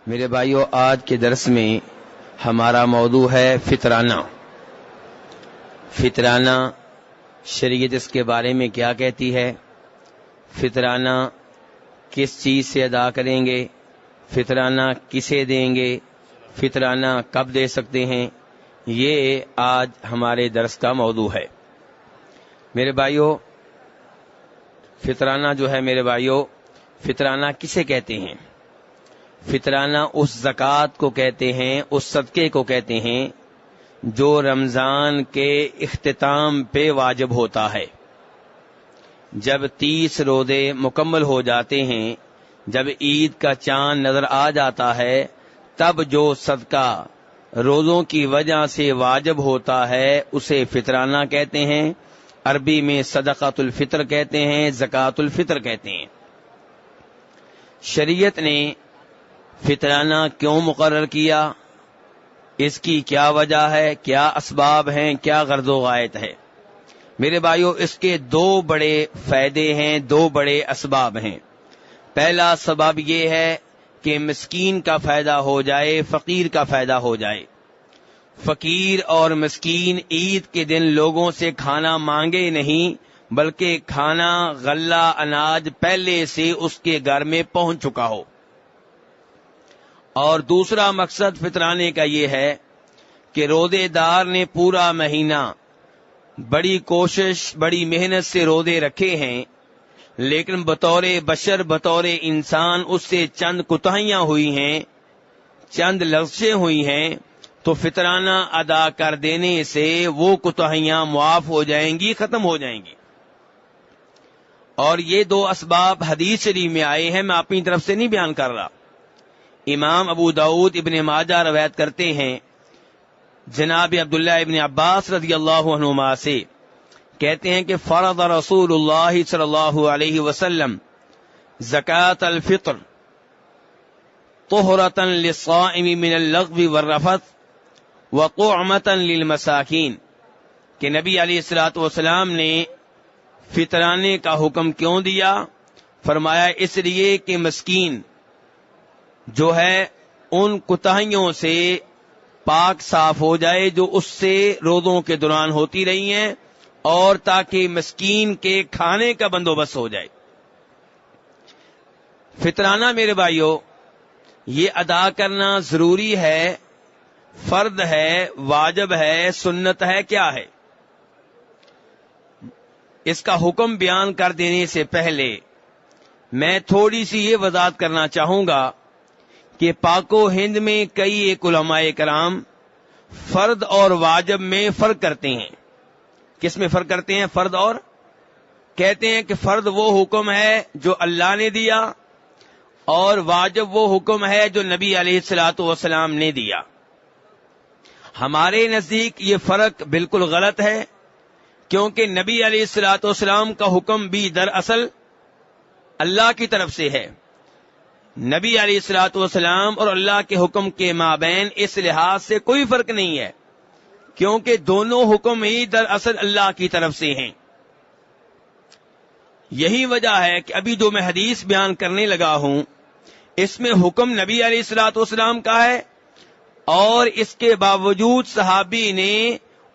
میرے بھائیو، آج کے درس میں ہمارا موضوع ہے فطرانہ۔ فطرانہ شریعت اس کے بارے میں کیا کہتی ہے، فطرانہ کس چیز سے ادا کریں گے، فطرانہ کسے دیں گے، فطرانہ کب دے سکتے ہیں، یہ آج ہمارے درس کا موضوع ہے۔ میرے بھائیو، فطرانہ جو ہے میرے بھائیو، فطرانہ کسے کہتے ہیں؟ فطرانہ اس زکوٰۃ کو کہتے ہیں، اس صدقے کو کہتے ہیں جو رمضان کے اختتام پہ واجب ہوتا ہے۔ جب 30 روزے مکمل ہو جاتے ہیں، جب عید کا چاند نظر آ جاتا ہے، تب جو صدقہ روزوں کی وجہ سے واجب ہوتا ہے اسے فطرانہ کہتے ہیں۔ عربی میں صدقۃ الفطر کہتے ہیں، زکوٰۃ الفطر کہتے ہیں۔ شریعت نے فطرانہ کیوں مقرر کیا، اس کی کیا وجہ ہے، کیا اسباب ہیں، کیا غرض و غایت ہے؟ میرے بھائیو، اس کے دو بڑے فائدے ہیں، دو بڑے اسباب ہیں۔ پہلا سبب یہ ہے کہ مسکین کا فائدہ ہو جائے، فقیر کا فائدہ ہو جائے۔ فقیر اور مسکین عید کے دن لوگوں سے کھانا مانگے نہیں، بلکہ کھانا، غلہ، اناج پہلے سے اس کے گھر میں پہنچ چکا ہو۔ اور دوسرا مقصد فطرانے کا یہ ہے کہ روزے دار نے پورا مہینہ بڑی کوشش، بڑی محنت سے روزے رکھے ہیں، لیکن بطور بشر، بطور انسان اس سے چند کوتاہیاں ہوئی ہیں، چند لغزشیں ہوئی ہیں، تو فطرانہ ادا کر دینے سے وہ کوتاہیاں معاف ہو جائیں گی، ختم ہو جائیں گی۔ اور یہ دو اسباب حدیث شریف میں آئے ہیں، میں اپنی طرف سے نہیں بیان کر رہا۔ امام ابو داؤد ابن ماجہ روایت کرتے ہیں جناب عبداللہ ابن عباس رضی اللہ عنہما سے، کہتے ہیں کہ فرض رسول اللہ صلی اللہ علیہ وسلم زکوٰۃ الفطر طہرۃ للصائم من اللغو والرفث وطعمۃ للمساکین، کہ نبی علیہ الصلوۃ والسلام نے فطرانے کا حکم کیوں دیا؟ فرمایا اس لیے کہ مسکین جو ہے ان کوتاہیوں سے پاک صاف ہو جائے جو اس سے روزوں کے دوران ہوتی رہی ہیں، اور تاکہ مسکین کے کھانے کا بندوبست ہو جائے۔ فطرانہ میرے بھائیو، یہ ادا کرنا ضروری ہے، فرض ہے، واجب ہے، سنت ہے، کیا ہے؟ اس کا حکم بیان کر دینے سے پہلے میں تھوڑی سی یہ وضاحت کرنا چاہوں گا کہ پاک و ہند میں کئی ایک علماء کرام فرض اور واجب میں فرق کرتے ہیں۔ کس میں فرق کرتے ہیں؟ فرض اور، کہتے ہیں کہ فرض وہ حکم ہے جو اللہ نے دیا، اور واجب وہ حکم ہے جو نبی علیہ الصلوۃ والسلام نے دیا۔ ہمارے نزدیک یہ فرق بالکل غلط ہے، کیونکہ نبی علیہ الصلوۃ والسلام کا حکم بھی دراصل اللہ کی طرف سے ہے۔ نبی علیہ الصلوۃ والسلام اور اللہ کے حکم کے مابین اس لحاظ سے کوئی فرق نہیں ہے، کیونکہ دونوں حکم ہی دراصل اللہ کی طرف سے ہیں۔ یہی وجہ ہے کہ ابھی جو میں حدیث بیان کرنے لگا ہوں، اس میں حکم نبی علیہ الصلوۃ والسلام کا ہے، اور اس کے باوجود صحابی نے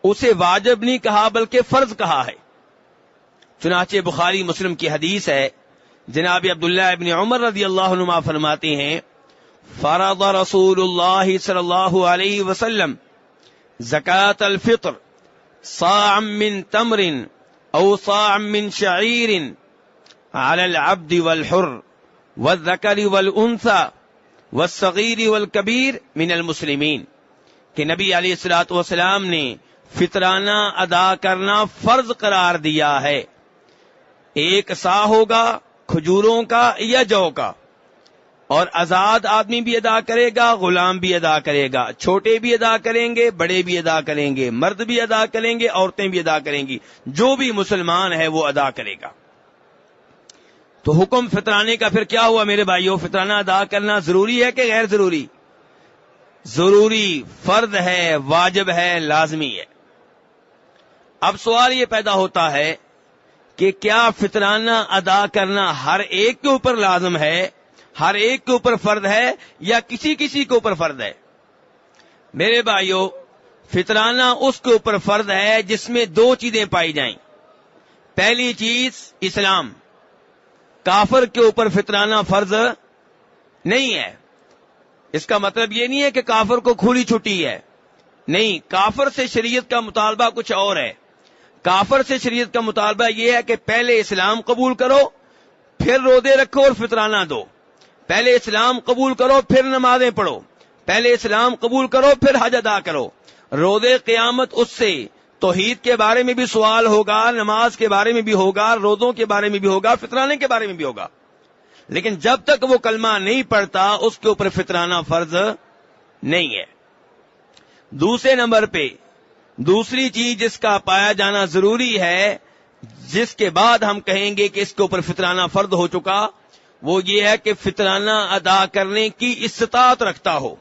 اسے واجب نہیں کہا بلکہ فرض کہا ہے۔ چنانچہ بخاری مسلم کی حدیث ہے، جناب عبداللہ ابن عمر رضی اللہ عنہما فرماتے ہیں فرض رسول اللہ صلی اللہ علیہ وسلم زکوٰۃ الفطر صاعا من تمر او صاعا من شعیر علی العبد والحر والذکر والانثى والصغیر والکبیر من المسلمین، کہ نبی علیہ الصلوۃ والسلام نے فطرانہ ادا کرنا فرض قرار دیا ہے۔ ایک سا ہوگا کھجوروں کا یا جو کا، اور آزاد آدمی بھی ادا کرے گا، غلام بھی ادا کرے گا، چھوٹے بھی ادا کریں گے، بڑے بھی ادا کریں گے، مرد بھی ادا کریں گے، عورتیں بھی ادا کریں گی، جو بھی مسلمان ہے وہ ادا کرے گا۔ تو حکم فطرانے کا پھر کیا ہوا میرے بھائیو؟ فطرانہ ادا کرنا ضروری ہے کہ غیر ضروری؟ ضروری، فرض ہے، واجب ہے، لازمی ہے۔ اب سوال یہ پیدا ہوتا ہے کہ کیا فطرانہ ادا کرنا ہر ایک کے اوپر لازم ہے، ہر ایک کے اوپر فرض ہے یا کسی کسی کے اوپر فرض ہے؟ میرے بھائیوں، فطرانہ اس کے اوپر فرض ہے جس میں دو چیزیں پائی جائیں. پہلی چیز اسلام. کافر کے اوپر فطرانہ فرض نہیں ہے. اس کا مطلب یہ نہیں ہے کہ کافر کو کھلی چھٹی ہے، نہیں. کافر سے شریعت کا مطالبہ کچھ اور ہے. کافر سے شریعت کا مطالبہ یہ ہے کہ پہلے اسلام قبول کرو پھر روزے رکھو اور فطرانہ دو. پہلے اسلام قبول کرو پھر نمازیں پڑھو. پہلے اسلام قبول کرو پھر حج ادا کرو. روزے قیامت اس سے توحید کے بارے میں بھی سوال ہوگا، نماز کے بارے میں بھی ہوگا، روزوں کے بارے میں بھی ہوگا، فطرانے کے بارے میں بھی ہوگا. لیکن جب تک وہ کلمہ نہیں پڑھتا اس کے اوپر فطرانہ فرض نہیں ہے. دوسرے نمبر پہ دوسری چیز جس کا پایا جانا ضروری ہے، جس کے بعد ہم کہیں گے کہ اس کے اوپر فطرانہ فرض ہو چکا، وہ یہ ہے کہ فطرانہ ادا کرنے کی استطاعت رکھتا ہو.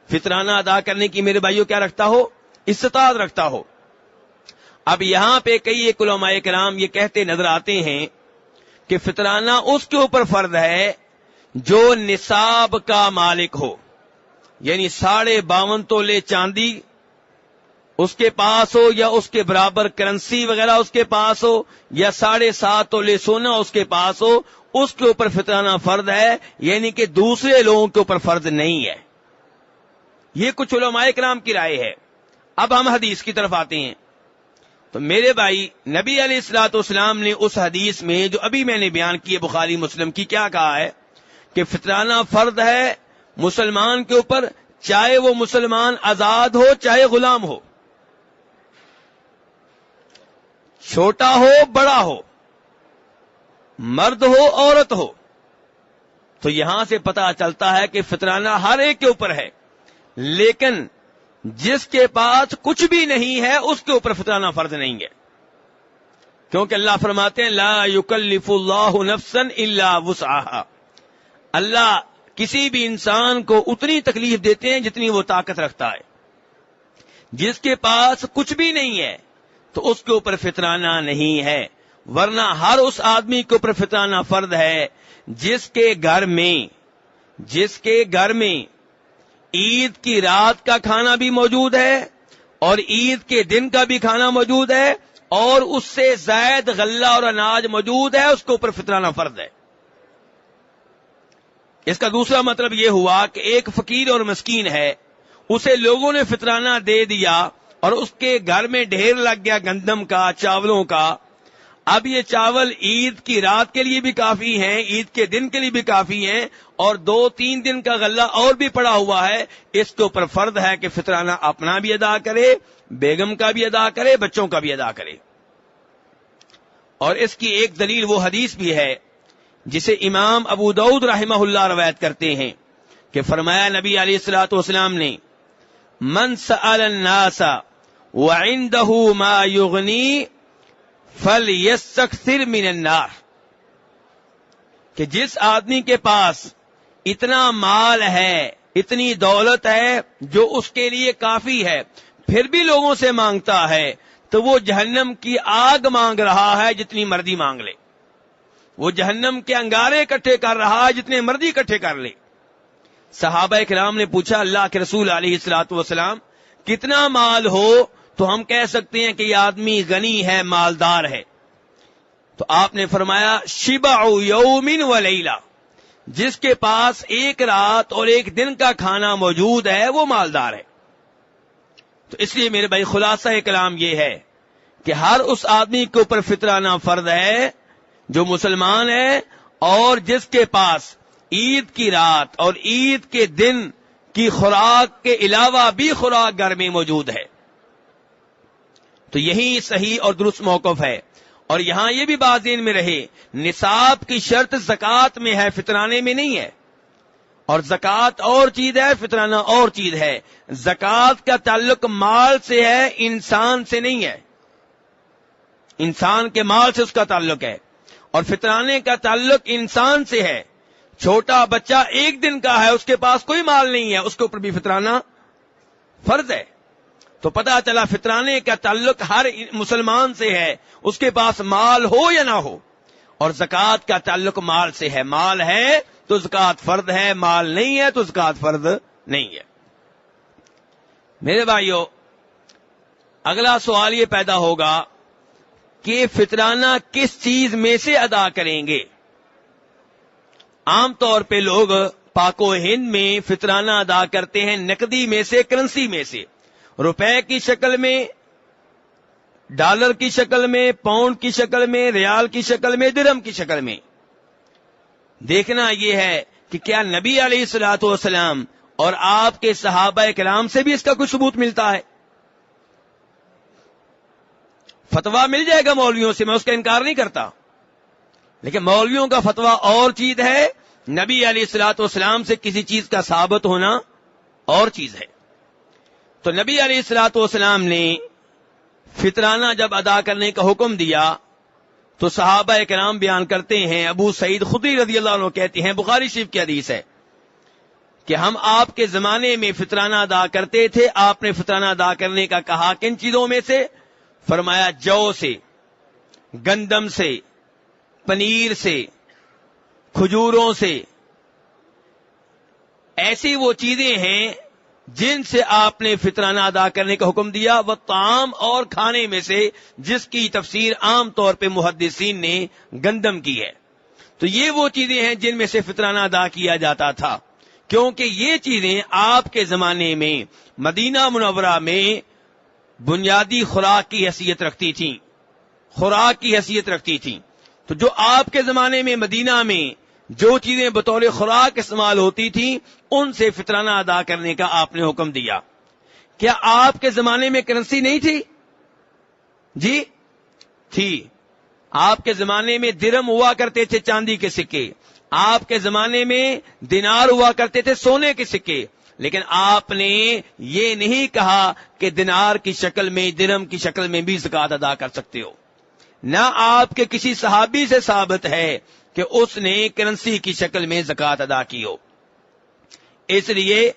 فطرانہ ادا کرنے کی میرے بھائیوں کیا رکھتا ہو؟ استطاعت رکھتا ہو. اب یہاں پہ کئی ایک علماء کرام یہ کہتے نظر آتے ہیں کہ فطرانہ اس کے اوپر فرض ہے جو نصاب کا مالک ہو، یعنی 52.5 تولے چاندی اس کے پاس ہو یا اس کے برابر کرنسی وغیرہ اس کے پاس ہو یا 7.5 تولے سونا اس کے پاس ہو، اس کے اوپر فطرانہ فرض ہے، یعنی کہ دوسرے لوگوں کے اوپر فرض نہیں ہے. یہ کچھ علماء کرام کی رائے ہے. اب ہم حدیث کی طرف آتے ہیں. تو میرے بھائی، نبی علیہ الصلوۃ والسلام نے اس حدیث میں جو ابھی میں نے بیان کی ہے بخاری مسلم کی، کیا کہا ہے کہ فطرانہ فرض ہے مسلمان کے اوپر، چاہے وہ مسلمان آزاد ہو چاہے غلام ہو، چھوٹا ہو بڑا ہو، مرد ہو عورت ہو. تو یہاں سے پتہ چلتا ہے کہ فطرانہ ہر ایک کے اوپر ہے، لیکن جس کے پاس کچھ بھی نہیں ہے اس کے اوپر فطرانہ فرض نہیں ہے. کیونکہ اللہ فرماتے ہیں لا یکلف اللہ نفسا الا وسعها. اللہ کسی بھی انسان کو اتنی تکلیف دیتے ہیں جتنی وہ طاقت رکھتا ہے. جس کے پاس کچھ بھی نہیں ہے تو اس کے اوپر فطرانہ نہیں ہے، ورنہ ہر اس آدمی کے اوپر فطرانہ فرض ہے جس کے گھر میں عید کی رات کا کھانا بھی موجود ہے اور عید کے دن کا بھی کھانا موجود ہے اور اس سے زائد غلہ اور اناج موجود ہے، اس کے اوپر فطرانہ فرض ہے. اس کا دوسرا مطلب یہ ہوا کہ ایک فقیر اور مسکین ہے، اسے لوگوں نے فطرانہ دے دیا اور اس کے گھر میں ڈھیر لگ گیا گندم کا، چاولوں کا. اب یہ چاول عید کی رات کے لیے بھی کافی ہیں، عید کے دن کے لیے بھی کافی ہیں، اور 2-3 دن کا غلہ اور بھی پڑا ہوا ہے. اس کے اوپر فرض ہے کہ فطرانہ اپنا بھی ادا کرے، بیگم کا بھی ادا کرے، بچوں کا بھی ادا کرے. اور اس کی ایک دلیل وہ حدیث بھی ہے جسے امام ابو داؤد رحمہ اللہ روایت کرتے ہیں کہ فرمایا نبی علیہ الصلوۃ والسلام نے من سأل الناس وعنده ما یغنی فلیستکثر من النار، کہ جس آدمی کے پاس اتنا مال ہے، اتنی دولت ہے جو اس کے لیے کافی ہے، پھر بھی لوگوں سے مانگتا ہے تو وہ جہنم کی آگ مانگ رہا ہے جتنی مرضی مانگ لے. وہ جہنم کے انگارے اکٹھے کر رہا ہے جتنے مرضی اکٹھے کر لے. صحابہ کرام نے پوچھا اللہ کے رسول علیہ الصلوۃ والسلام کتنا مال ہو تو ہم کہہ سکتے ہیں کہ یہ آدمی غنی ہے، مالدار ہے؟ تو آپ نے فرمایا شبع یوم و لیلہ، جس کے پاس ایک رات اور ایک دن کا کھانا موجود ہے وہ مالدار ہے. تو اس لیے میرے بھائی خلاصہ کلام یہ ہے کہ ہر اس آدمی کے اوپر فطرانہ فرض ہے جو مسلمان ہے اور جس کے پاس عید کی رات اور عید کے دن کی خوراک کے علاوہ بھی خوراک گھر میں موجود ہے. تو یہی صحیح اور درست موقف ہے. اور یہاں یہ بھی بات ذہن میں رہے، نصاب کی شرط زکوٰۃ میں ہے، فطرانے میں نہیں ہے. اور زکوٰۃ اور چیز ہے، فطرانہ اور چیز ہے. زکوٰۃ کا تعلق مال سے ہے، انسان سے نہیں ہے. انسان کے مال سے اس کا تعلق ہے، اور فطرانے کا تعلق انسان سے ہے. چھوٹا بچہ 1 دن کا ہے، اس کے پاس کوئی مال نہیں ہے، اس کے اوپر بھی فطرانہ فرض ہے. تو پتہ چلا فطرانے کا تعلق ہر مسلمان سے ہے، اس کے پاس مال ہو یا نہ ہو. اور زکوٰۃ کا تعلق مال سے ہے، مال ہے تو زکات فرض ہے، مال نہیں ہے تو زکات فرض نہیں ہے۔ میرے بھائیو، اگلا سوال یہ پیدا ہوگا کہ فطرانہ کس چیز میں سے ادا کریں گے؟ عام طور پہ لوگ پاک و ہند میں فطرانہ ادا کرتے ہیں نقدی میں سے، کرنسی میں سے، روپے کی شکل میں، ڈالر کی شکل میں، پاؤنڈ کی شکل میں، ریال کی شکل میں، درہم کی شکل میں۔ دیکھنا یہ ہے کہ کیا نبی علیہ الصلوۃ والسلام اور آپ کے صحابہ کرام سے بھی اس کا کوئی ثبوت ملتا ہے؟ فتویٰ مل جائے گا مولویوں سے، میں اس کا انکار نہیں کرتا، لیکن مولویوں کا فتویٰ اور چیز ہے، نبی علیہ الصلوۃ والسلام سے کسی چیز کا ثابت ہونا اور چیز ہے۔ تو نبی علیہ الصلوۃ والسلام نے فطرانہ جب ادا کرنے کا حکم دیا تو صحابہ کرام بیان کرتے ہیں، ابو سعید خدری رضی اللہ عنہ کہتے ہیں، بخاری شریف کی حدیث ہے کہ ہم آپ کے زمانے میں فطرانہ ادا کرتے تھے، آپ نے فطرانہ ادا کرنے کا کہا، کن چیزوں میں سے؟ فرمایا جو سے، گندم سے، پنیر سے، کھجوروں سے، ایسی وہ چیزیں ہیں جن سے آپ نے فطرانہ ادا کرنے کا حکم دیا، وہ طعام اور کھانے میں سے جس کی تفسیر عام طور پہ محدثین نے گندم کی ہے۔ تو یہ وہ چیزیں ہیں جن میں سے فطرانہ ادا کیا جاتا تھا، کیونکہ یہ چیزیں آپ کے زمانے میں مدینہ منورہ میں بنیادی خوراک کی حیثیت رکھتی تھیں، خوراک کی حیثیت رکھتی تھیں۔ تو جو آپ کے زمانے میں مدینہ میں جو چیزیں بطور خوراک استعمال ہوتی تھیں ان سے فطرانہ ادا کرنے کا آپ نے حکم دیا۔ کیا آپ کے زمانے میں کرنسی نہیں تھی؟ جی تھی۔ آپ کے زمانے میں درہم ہوا کرتے تھے، چاندی کے سکے، آپ کے زمانے میں دینار ہوا کرتے تھے، سونے کے سکے، لیکن آپ نے یہ نہیں کہا کہ دینار کی شکل میں، درہم کی شکل میں بھی زکات ادا کر سکتے ہو۔ نہ آپ کے کسی صحابی سے ثابت ہے کہ اس نے کرنسی کی شکل میں زکات ادا کی ہو۔ اس لیے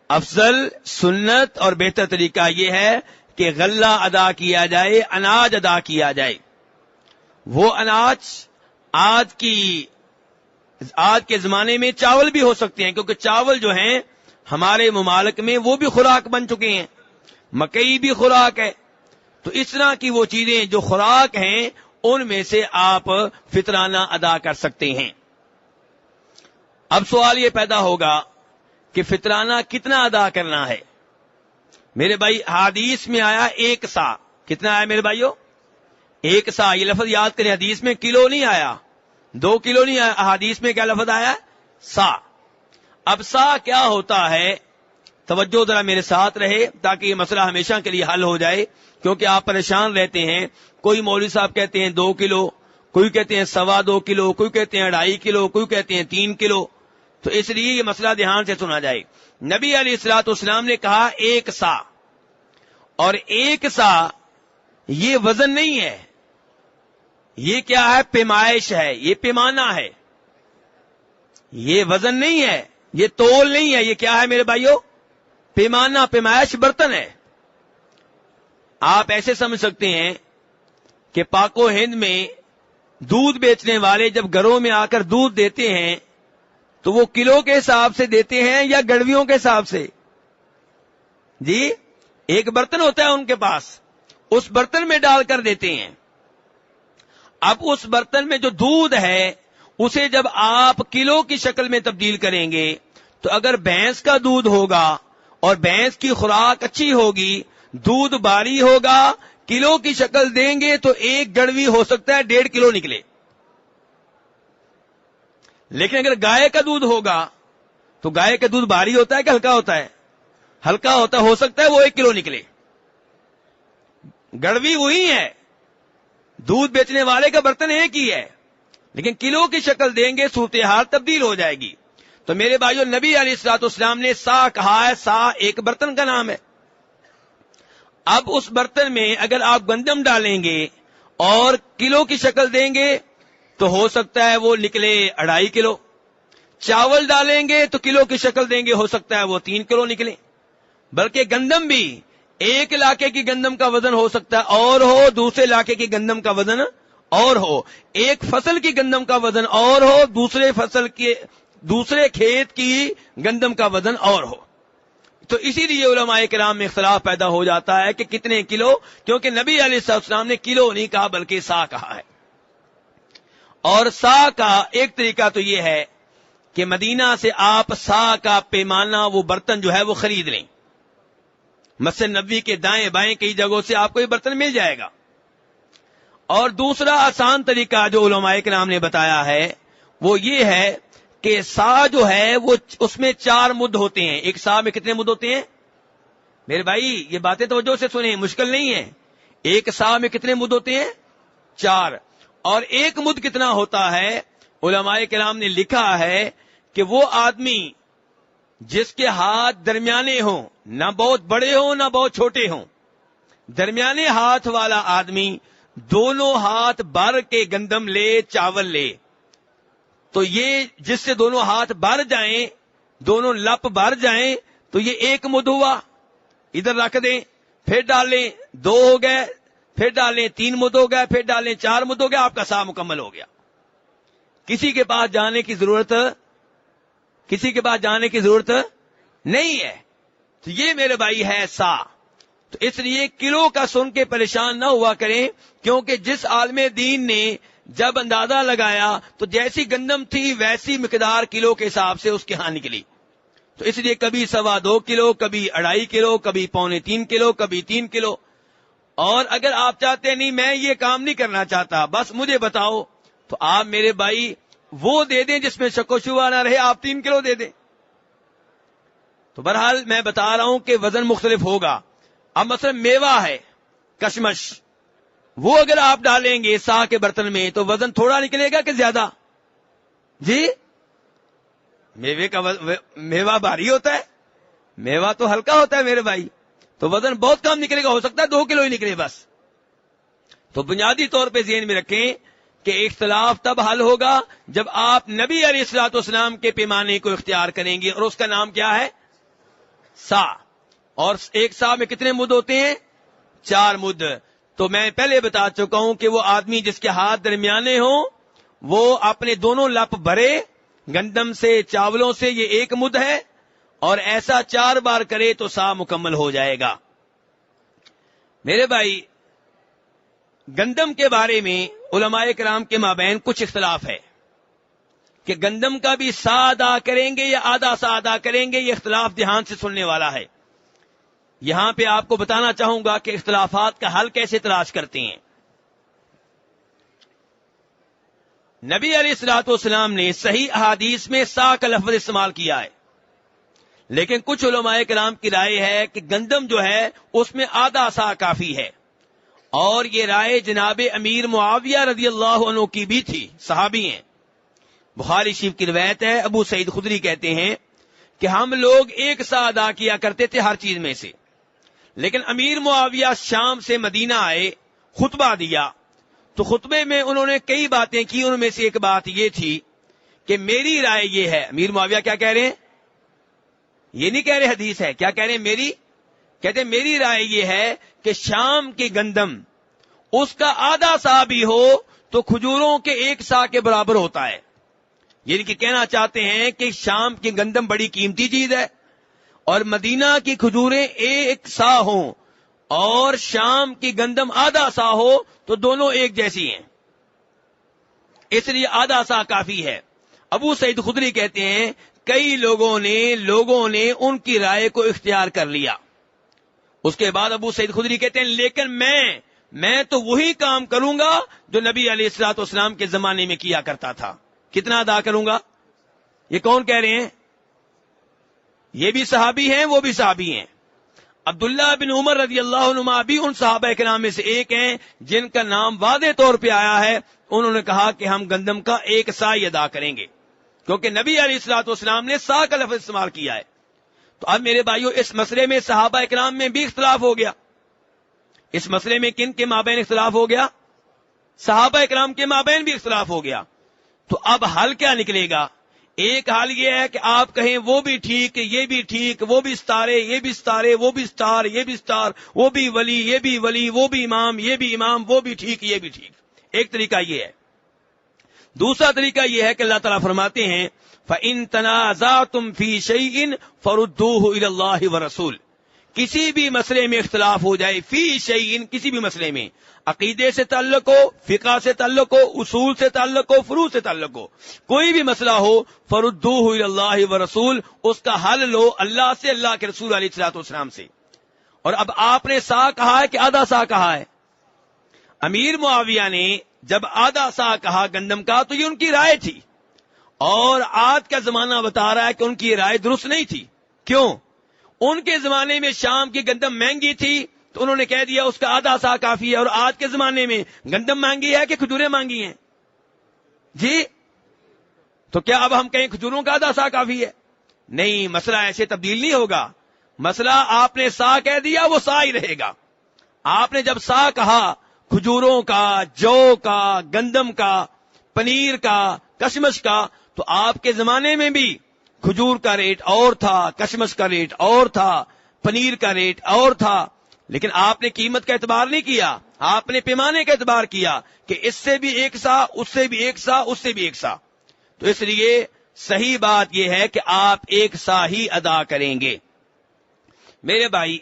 افضل، سنت اور بہتر طریقہ یہ ہے کہ غلہ ادا کیا جائے، اناج ادا کیا جائے۔ وہ اناج آج کے زمانے میں چاول بھی ہو سکتے ہیں، کیونکہ چاول جو ہیں ہمارے ممالک میں وہ بھی خوراک بن چکے ہیں، مکئی بھی خوراک ہے۔ تو اس طرح کی وہ چیزیں جو خوراک ہیں ان میں سے آپ فطرانہ ادا کر سکتے ہیں۔ اب سوال یہ پیدا ہوگا کہ فطرانہ کتنا ادا کرنا ہے؟ میرے بھائی حدیث میں آیا 1 سا۔ کتنا آیا میرے بھائیو؟ 1 سا۔ یہ لفظ یاد کریں، حدیث میں کلو نہیں آیا، 2 کلو نہیں آیا، حدیث میں کیا لفظ آیا؟ سا۔ اب سا کیا ہوتا ہے؟ توجہ ذرا میرے ساتھ رہے تاکہ یہ مسئلہ ہمیشہ کے لیے حل ہو جائے، کیونکہ آپ پریشان رہتے ہیں۔ کوئی مولوی صاحب کہتے ہیں 2 کلو، کوئی کہتے ہیں 2.25 کلو، کوئی کہتے ہیں 2.5 کلو، کوئی کہتے ہیں 3 کلو۔ تو اس لیے یہ مسئلہ دھیان سے سنا جائے۔ نبی علیہ الصلوۃ والسلام نے کہا 1 سا، اور 1 سا یہ وزن نہیں ہے، یہ کیا ہے؟ پیمائش ہے، یہ پیمانہ ہے، یہ وزن نہیں ہے، یہ تول نہیں ہے، یہ کیا ہے میرے بھائیو؟ پیمانہ، پیمائش برتن ہے۔ آپ ایسے سمجھ سکتے ہیں کہ پاک و ہند میں دودھ بیچنے والے جب گھروں میں آ کر دودھ دیتے ہیں تو وہ کلو کے حساب سے دیتے ہیں یا گڑویوں کے حساب سے؟ جی ایک برتن ہوتا ہے ان کے پاس، اس برتن میں ڈال کر دیتے ہیں۔ اب اس برتن میں جو دودھ ہے اسے جب آپ کلو کی شکل میں تبدیل کریں گے تو اگر بھینس کا دودھ ہوگا اور بھینس کی خوراک اچھی ہوگی، دودھ باری ہوگا، کلو کی شکل دیں گے تو 1 گڑوی ہو سکتا ہے 1.5 کلو نکلے۔ لیکن اگر گائے کا دودھ ہوگا تو گائے کا دودھ بھاری ہوتا ہے کہ ہلکا ہوتا ہے؟ ہلکا ہوتا، ہو سکتا ہے وہ 1 کلو نکلے۔ گڑوی وہی ہے، دودھ بیچنے والے کا برتن ایک ہی ہے، لیکن کلو کی شکل دیں گے صورتحال تبدیل ہو جائے گی۔ تو میرے بھائیو، نبی علیہ الصلوۃ والسلام نے سا کہا ہے، سا ایک برتن کا نام ہے۔ اب اس برتن میں اگر آپ گندم ڈالیں گے اور کلو کی شکل دیں گے تو ہو سکتا ہے وہ نکلے 2.5 کلو، چاول ڈالیں گے تو کلو کی شکل دیں گے، ہو سکتا ہے وہ 3 کلو نکلے۔ بلکہ گندم بھی ایک علاقے کی گندم کا وزن ہو سکتا ہے اور ہو، دوسرے علاقے کی گندم کا وزن اور ہو، ایک فصل کی گندم کا وزن اور ہو، دوسرے کھیت کی گندم کا وزن اور ہو. تو اسی لیے علماء کرام میں اختلاف پیدا ہو جاتا ہے کہ کتنے کلو، کیونکہ نبی علیہ السلام نے کلو نہیں کہا بلکہ سا کہا ہے. اور سا کا ایک طریقہ تو یہ ہے کہ مدینہ سے آپ سا کا پیمانہ، وہ برتن جو ہے وہ خرید لیں. مسجد نبوی کے دائیں بائیں کئی جگہوں سے آپ کو یہ برتن مل جائے گا. اور دوسرا آسان طریقہ جو علماء کرام نے بتایا ہے وہ یہ ہے کہ سا جو ہے وہ اس میں 4 مد ہوتے ہیں. ایک سا میں کتنے مد ہوتے ہیں میرے بھائی؟ یہ باتیں توجہ سے سنیں، مشکل نہیں ہے. ایک سا میں کتنے مد ہوتے ہیں؟ 4. اور ایک مد کتنا ہوتا ہے؟ علماء کرام نے لکھا ہے کہ وہ آدمی جس کے ہاتھ درمیانے ہوں، نہ بہت بڑے ہوں نہ بہت چھوٹے ہوں، درمیانے ہاتھ والا آدمی دونوں ہاتھ بھر کے گندم لے، چاول لے، تو یہ جس سے دونوں ہاتھ بھر جائیں، دونوں لپ بھر جائیں، تو یہ ایک مد ہوا. ادھر رکھ دیں، پھر ڈالیں 2 ہو گئے، پھر ڈالیں 3 مد ہو گئے، پھر ڈالیں 4 مد ہو گیا، آپ کا سا مکمل ہو گیا. کسی کے پاس جانے کی ضرورت نہیں ہے. تو یہ میرے بھائی ہے سا. تو اس لیے کلو کا سن کے پریشان نہ ہوا کریں، کیونکہ جس عالم دین نے جب اندازہ لگایا تو جیسی گندم تھی ویسی مقدار کلو کے حساب سے اس کے ہاں نکلی. تو اس لیے کبھی 2.25 کلو، کبھی 2.5 کلو، کبھی 2.25 کلو، کبھی 3 کلو. اور اگر آپ چاہتے نہیں میں یہ کام نہیں کرنا چاہتا، بس مجھے بتاؤ، تو آپ میرے بھائی وہ دے دیں جس میں شک و شبہ نہ رہے، آپ 3 کلو دے دیں. تو بہرحال میں بتا رہا ہوں کہ وزن مختلف ہوگا. اب مثلا میوہ ہے، کشمش، وہ اگر آپ ڈالیں گے سا کے برتن میں تو وزن تھوڑا نکلے گا کہ زیادہ؟ جی، میوہ بھاری ہوتا ہے، میوہ تو ہلکا ہوتا ہے میرے بھائی، تو وزن بہت کم نکلے گا، ہو سکتا ہے 2 کلو ہی نکلے بس. تو بنیادی طور پہ ذہن میں رکھیں کہ اختلاف تب حل ہوگا جب آپ نبی علیہ الصلوۃ والسلام کے پیمانے کو اختیار کریں گے، اور اس کا نام کیا ہے؟ سا. اور ایک سا میں کتنے مد ہوتے ہیں؟ 4 مد. تو میں پہلے بتا چکا ہوں کہ وہ آدمی جس کے ہاتھ درمیانے ہوں وہ اپنے دونوں لپ بھرے گندم سے، چاولوں سے، یہ 1 مد ہے، اور ایسا 4 بار کرے تو سا مکمل ہو جائے گا. میرے بھائی گندم کے بارے میں علماء کرام کے مابین کچھ اختلاف ہے کہ گندم کا بھی سا ادا کریں گے یا آدھا سا ادا کریں گے. یہ اختلاف دھیان سے سننے والا ہے. یہاں پہ آپ کو بتانا چاہوں گا کہ اختلافات کا حل کیسے تلاش کرتے ہیں. نبی علیہ الصلوۃ والسلام نے صحیح احادیث میں سا کا لفظ استعمال کیا ہے، لیکن کچھ علماء کرام کی رائے ہے کہ گندم جو ہے اس میں آدھا سا کافی ہے. اور یہ رائے جناب امیر معاویہ رضی اللہ عنہ کی بھی تھی، صحابی ہیں. بخاری شریف کی روایت ہے، ابو سعید خدری کہتے ہیں کہ ہم لوگ 1 سا ادا کیا کرتے تھے ہر چیز میں سے، لیکن امیر معاویہ شام سے مدینہ آئے، خطبہ دیا، تو خطبے میں انہوں نے کئی باتیں کی. ان میں سے ایک بات یہ تھی کہ میری رائے یہ ہے. امیر معاویہ کیا کہہ رہے ہیں؟ یہ نہیں کہہ رہے حدیث ہے، کیا کہہ رہے ہیں؟ کہتے ہیں میری رائے یہ ہے کہ شام کی گندم اس کا آدھا سا بھی ہو تو کھجوروں کے 1 سا کے برابر ہوتا ہے. یعنی کہ کہنا چاہتے ہیں کہ شام کی گندم بڑی قیمتی چیز ہے، اور مدینہ کی کھجوریں 1 سا ہوں اور شام کی گندم آدھا سا ہو تو دونوں ایک جیسی ہیں، اس لیے آدھا سا کافی ہے. ابو سعید خدری کہتے ہیں کئی لوگوں نے ان کی رائے کو اختیار کر لیا. اس کے بعد ابو سعید خدری کہتے ہیں لیکن میں تو وہی کام کروں گا جو نبی علیہ الصلوۃ والسلام کے زمانے میں کیا کرتا تھا. کتنا ادا کروں گا؟ یہ کون کہہ رہے ہیں؟ یہ بھی صحابی ہیں، وہ بھی صحابی ہیں. عبداللہ بن عمر رضی اللہ عنہما بھی ان صحابہ کرام میں سے ایک ہیں جن کا نام واضح طور پہ آیا ہے. انہوں نے کہا کہ ہم گندم کا 1 سا ہی ادا کریں گے، کیونکہ نبی علیہ الصلوۃ والسلام نے سا کا لفظ استعمال کیا ہے. تو اب میرے بھائیوں اس مسئلے میں صحابہ کرام میں بھی اختلاف ہو گیا. اس مسئلے میں کن کے مابین اختلاف ہو گیا؟ صحابہ کرام کے مابین بھی اختلاف ہو گیا. تو اب حل کیا نکلے گا؟ ایک حال یہ ہے کہ آپ کہیں وہ بھی ٹھیک، یہ بھی ٹھیک، وہ بھی ستارے، یہ بھی ستارے، وہ بھی ستار، یہ بھی ستار، وہ بھی ولی، یہ بھی ولی، وہ بھی امام، یہ بھی امام، وہ بھی ٹھیک، یہ بھی ٹھیک. ایک طریقہ یہ ہے. دوسرا طریقہ یہ ہے کہ اللہ تعالیٰ فرماتے ہیں فَإِن تَنَازَعْتُمْ فِي شَيْءٍ فَرُدُّوهُ إِلَى اللَّهِ وَرَسُولِ. کسی بھی مسئلے میں اختلاف ہو جائے، فی شیء، کسی بھی مسئلے میں، عقیدے سے تعلق ہو، فقہ سے تعلق ہو، اصول سے تعلق ہو، فروع سے تعلق ہو، کوئی بھی مسئلہ ہو، فَرُدُّوهُ إِلَى اللَّهِ وَرَسُولِ، اس کا حل لو اللہ سے، اللہ کے رسول علیہ الصلوۃ والسلام سے. اور اب آپ نے سا کہا ہے کہ آدھا سا کہا ہے؟ امیر معاویہ نے جب آدھا سا کہا گندم کا تو یہ ان کی رائے تھی، اور آج کا زمانہ بتا رہا ہے کہ ان کی رائے درست نہیں تھی. کیوں؟ ان کے زمانے میں شام کی گندم مہنگی تھی تو انہوں نے کہہ دیا اس کا آدھا سا کافی ہے، اور آج کے زمانے میں گندم مہنگی ہے کہ کھجوریں مہنگی ہیں؟ جی، تو کیا اب ہم کہیں کھجوروں کا آدھا سا کافی ہے؟ نہیں، مسئلہ ایسے تبدیل نہیں ہوگا. مسئلہ آپ نے سا کہہ دیا، وہ سا ہی رہے گا. آپ نے جب سا کہا کھجوروں کا، جو کا، گندم کا، پنیر کا، کشمش کا، تو آپ کے زمانے میں بھی کھجور کا ریٹ اور تھا، کشمش کا ریٹ اور تھا، پنیر کا ریٹ اور تھا، لیکن آپ نے قیمت کا اعتبار نہیں کیا، آپ نے پیمانے کا اعتبار کیا کہ اس سے بھی ایک سا، اس سے بھی ایک سا، اس سے بھی ایک سا. تو اس لیے صحیح بات یہ ہے کہ آپ ایک سا ہی ادا کریں گے. میرے بھائی،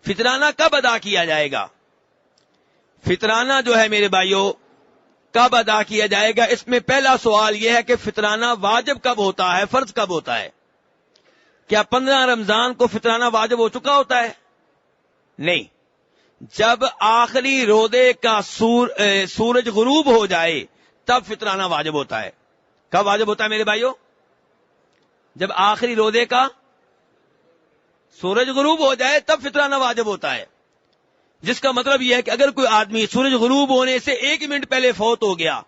فطرانہ کب ادا کیا جائے گا؟ فطرانہ جو ہے میرے بھائیوں کب ادا کیا جائے گا، اس میں پہلا سوال یہ ہے کہ فطرانہ واجب کب ہوتا ہے، فرض کب ہوتا ہے؟ کیا 15 رمضان کو فطرانہ واجب ہو چکا ہوتا ہے؟ نہیں، جب آخری روزے کا سورج غروب ہو جائے تب فطرانہ واجب ہوتا ہے. کب واجب ہوتا ہے میرے بھائیوں؟ جب آخری روزے کا سورج غروب ہو جائے تب فطرانہ واجب ہوتا ہے، جس کا مطلب یہ ہے کہ اگر کوئی آدمی سورج غروب ہونے سے 1 منٹ پہلے فوت ہو گیا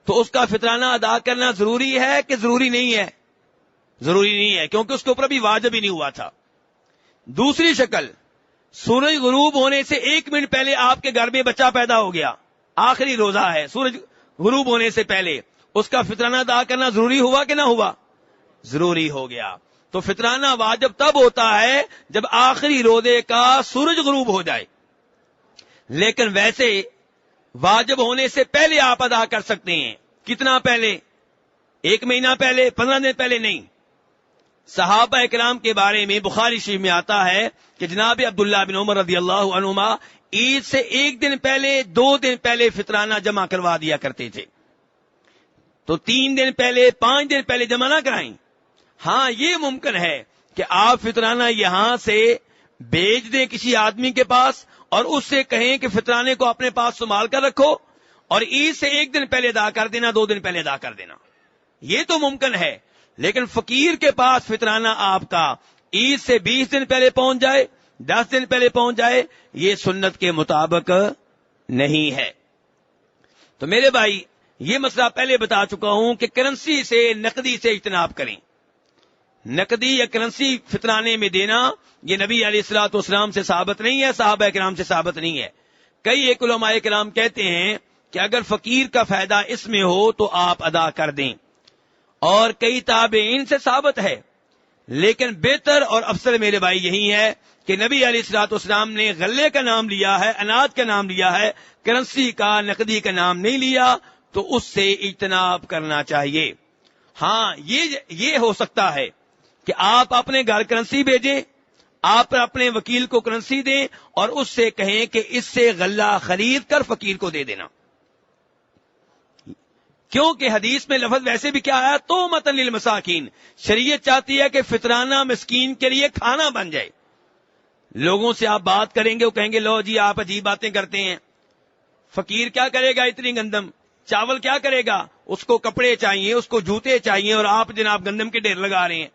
تو اس کا فطرانہ ادا کرنا ضروری ہے کہ ضروری نہیں ہے؟ ضروری نہیں ہے، کیونکہ اس کے اوپر بھی واجب ہی نہیں ہوا تھا. دوسری شکل، سورج غروب ہونے سے 1 منٹ پہلے آپ کے گھر میں بچہ پیدا ہو گیا، آخری روزہ ہے، سورج غروب ہونے سے پہلے، اس کا فطرانہ ادا کرنا ضروری ہوا کہ نہ ہوا؟ ضروری ہو گیا. تو فطرانہ واجب تب ہوتا ہے جب آخری روزے کا سورج غروب ہو جائے، لیکن ویسے واجب ہونے سے پہلے آپ ادا کر سکتے ہیں. کتنا پہلے؟ 1 مہینہ پہلے، 15 دن پہلے نہیں. صحابہ اکرام کے بارے میں بخاری شریف میں آتا ہے کہ جناب عبداللہ بن عمر رضی اللہ عنہما عید سے 1 دن پہلے، 2 دن پہلے فطرانہ جمع کروا دیا کرتے تھے. تو 3 دن پہلے، 5 دن پہلے جمع نہ کرائیں. ہاں، یہ ممکن ہے کہ آپ فطرانہ یہاں سے بھیج دیں کسی آدمی کے پاس اور اس سے کہیں کہ فطرانے کو اپنے پاس سنبھال کر رکھو، اور عید سے 1 دن پہلے ادا کر دینا، 2 دن پہلے ادا کر دینا. یہ تو ممکن ہے، لیکن فقیر کے پاس فطرانہ آپ کا عید سے 20 دن پہلے پہنچ جائے، 10 دن پہلے پہنچ جائے، یہ سنت کے مطابق نہیں ہے. تو میرے بھائی، یہ مسئلہ پہلے بتا چکا ہوں کہ کرنسی سے، نقدی سے اجتناب کریں. نقدی یا کرنسی فطرانے میں دینا یہ نبی علیہ الصلوۃ والسلام سے ثابت نہیں ہے، صحابہ کرام سے ثابت نہیں ہے. کئی ایک علماء کرام کہتے ہیں کہ اگر فقیر کا فائدہ اس میں ہو تو آپ ادا کر دیں، اور کئی تابعین سے ثابت ہے. لیکن بہتر اور افضل میرے بھائی یہی ہے کہ نبی علیہ الصلوۃ والسلام نے غلے کا نام لیا ہے، اناج کا نام لیا ہے، کرنسی کا، نقدی کا نام نہیں لیا، تو اس سے اجتناب کرنا چاہیے. ہاں، یہ ہو سکتا ہے کہ آپ اپنے گھر کرنسی بھیجیں، آپ اپنے وکیل کو کرنسی دیں اور اس سے کہیں کہ اس سے غلہ خرید کر فقیر کو دے دینا. کیونکہ حدیث میں لفظ ویسے بھی کیا آیا، تو متن للمساکین، شریعت چاہتی ہے کہ فطرانہ مسکین کے لیے کھانا بن جائے. لوگوں سے آپ بات کریں گے، وہ کہیں گے لو جی آپ عجیب باتیں کرتے ہیں، فقیر کیا کرے گا اتنی گندم، چاول کیا کرے گا، اس کو کپڑے چاہیے، اس کو جوتے چاہیے، اور آپ جناب گندم کے ڈھیر لگا رہے ہیں.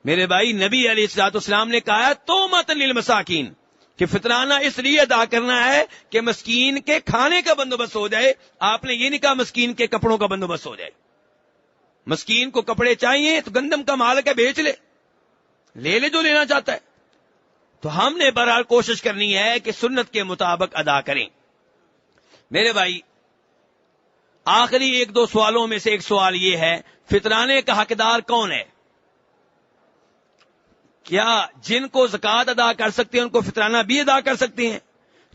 میرے بھائی، نبی علیہ الصلوۃ والسلام نے کہا تو متن للمساکین کہ فطرانہ اس لیے ادا کرنا ہے کہ مسکین کے کھانے کا بندوبست ہو جائے. آپ نے یہ نہیں کہا مسکین کے کپڑوں کا بندوبست ہو جائے. مسکین کو کپڑے چاہیے تو گندم کا مالک ہے، بیچ لے جو لینا چاہتا ہے. تو ہم نے بہرحال کوشش کرنی ہے کہ سنت کے مطابق ادا کریں. میرے بھائی، آخری 1-2 سوالوں میں سے ایک سوال یہ ہے، فطرانے کا حقدار کون ہے؟ کیا جن کو زکوٰۃ ادا کر سکتے ہیں ان کو فطرانہ بھی ادا کر سکتے ہیں؟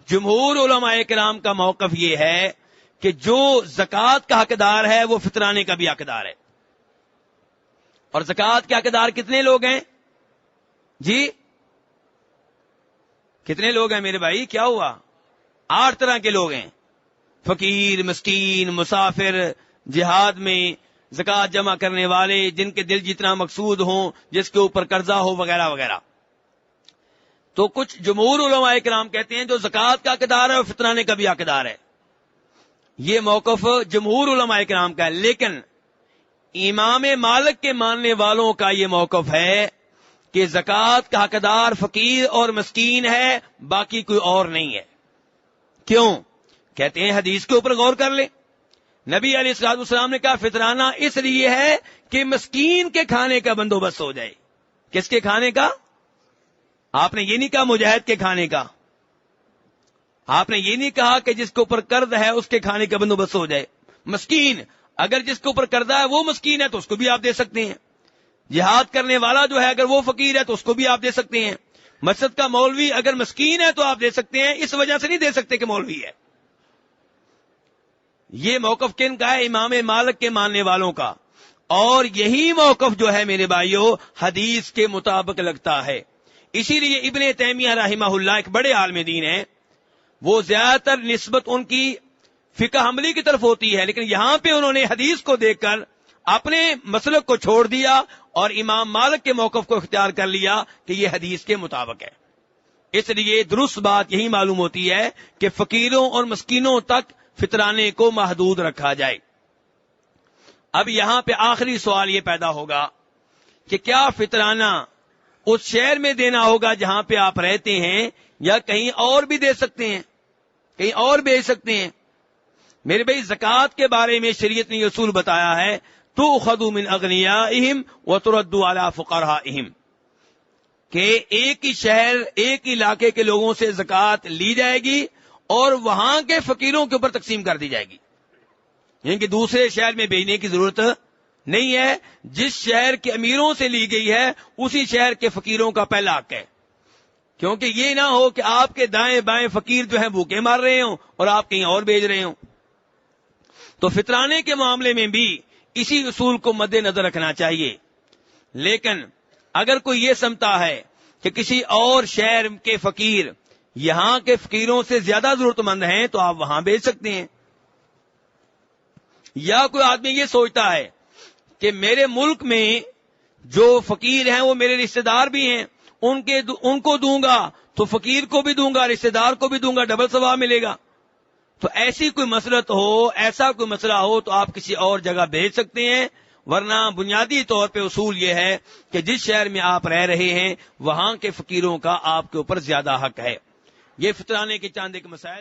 جمہور علماء کرام کا موقف یہ ہے کہ جو زکوٰۃ کا حقدار ہے وہ فطرانے کا بھی حقدار ہے. اور زکوٰۃ کے حقدار کتنے لوگ ہیں جی؟ کتنے لوگ ہیں میرے بھائی؟ کیا ہوا؟ 8 طرح کے لوگ ہیں: فقیر، مسکین، مسافر، جہاد میں زکوٰۃ جمع کرنے والے، جن کے دل جتنا مقصود ہوں، جس کے اوپر قرضہ ہو، وغیرہ وغیرہ. تو کچھ جمہور علماء کرام کہتے ہیں جو زکوٰۃ کا حقدار ہے وہ فطرانے کا بھی حقدار ہے. یہ موقف جمہور علماء کرام کا ہے، لیکن امام مالک کے ماننے والوں کا یہ موقف ہے کہ زکوٰۃ کا حقدار فقیر اور مسکین ہے، باقی کوئی اور نہیں ہے. کیوں؟ کہتے ہیں حدیث کے اوپر غور کر لیں. نبی علیہ الصلوۃ والسلام نے کہا فطرانہ اس لیے ہے کہ مسکین کے کھانے کا بندوبست ہو جائے. کس کے کھانے کا؟ آپ نے یہ نہیں کہا مجاہد کے کھانے کا، آپ نے یہ نہیں کہا کہ جس کے اوپر قرض ہے اس کے کھانے کا بندوبست ہو جائے. مسکین، اگر جس کے اوپر قرضہ ہے وہ مسکین ہے تو اس کو بھی آپ دے سکتے ہیں. جہاد کرنے والا جو ہے اگر وہ فقیر ہے تو اس کو بھی آپ دے سکتے ہیں. مسجد کا مولوی اگر مسکین ہے تو آپ دے سکتے ہیں، اس وجہ سے نہیں دے سکتے کہ مولوی ہے. یہ موقف کن کا ہے؟ امام مالک کے ماننے والوں کا. اور یہی موقف جو ہے میرے بھائیوں حدیث کے مطابق لگتا ہے. اسی لیے ابن تیمیہ رحمہ اللہ ایک بڑے عالم دین ہیں، وہ زیادہ تر نسبت ان کی فقہ حنبلی کی طرف ہوتی ہے، لیکن یہاں پہ انہوں نے حدیث کو دیکھ کر اپنے مسلک کو چھوڑ دیا اور امام مالک کے موقف کو اختیار کر لیا کہ یہ حدیث کے مطابق ہے. اس لیے درست بات یہی معلوم ہوتی ہے کہ فقیروں اور مسکینوں تک فطرانے کو محدود رکھا جائے. اب یہاں پہ آخری سوال یہ پیدا ہوگا کہ کیا فطرانہ اس شہر میں دینا ہوگا جہاں پہ آپ رہتے ہیں یا کہیں اور بھی دے سکتے ہیں، کہیں اور بھیج سکتے ہیں؟ میرے بھائی زکوٰۃ کے بارے میں شریعت نے یہ اصول بتایا ہے، تؤخذ من اغنیائہم وترد علی فقراءہم، کہ ایک ہی شہر ایک ہی علاقے کے لوگوں سے زکوٰۃ لی جائے گی اور وہاں کے فقیروں کے اوپر تقسیم کر دی جائے گی. یعنی کہ دوسرے شہر میں بھیجنے کی ضرورت نہیں ہے. جس شہر کے امیروں سے لی گئی ہے اسی شہر کے فقیروں کا پہلا حق ہے. کیونکہ یہ نہ ہو کہ آپ کے دائیں بائیں فقیر جو ہیں بھوکے مار رہے ہوں اور آپ کہیں اور بھیج رہے ہوں. تو فطرانے کے معاملے میں بھی اسی اصول کو مد نظر رکھنا چاہیے. لیکن اگر کوئی یہ سمجھتا ہے کہ کسی اور شہر کے فقیر یہاں کے فقیروں سے زیادہ ضرورت مند ہیں تو آپ وہاں بھیج سکتے ہیں. یا کوئی آدمی یہ سوچتا ہے کہ میرے ملک میں جو فقیر ہیں وہ میرے رشتہ دار بھی ہیں، ان کو دوں گا تو فقیر کو بھی دوں گا، رشتہ دار کو بھی دوں گا، ڈبل ثواب ملے گا. تو ایسی کوئی مسئلت ہو، ایسا کوئی مسئلہ ہو تو آپ کسی اور جگہ بھیج سکتے ہیں. ورنہ بنیادی طور پہ اصول یہ ہے کہ جس شہر میں آپ رہ رہے ہیں وہاں کے فقیروں کا آپ کے اوپر زیادہ حق ہے. یہ فطرانے کے چاند ایک مسائل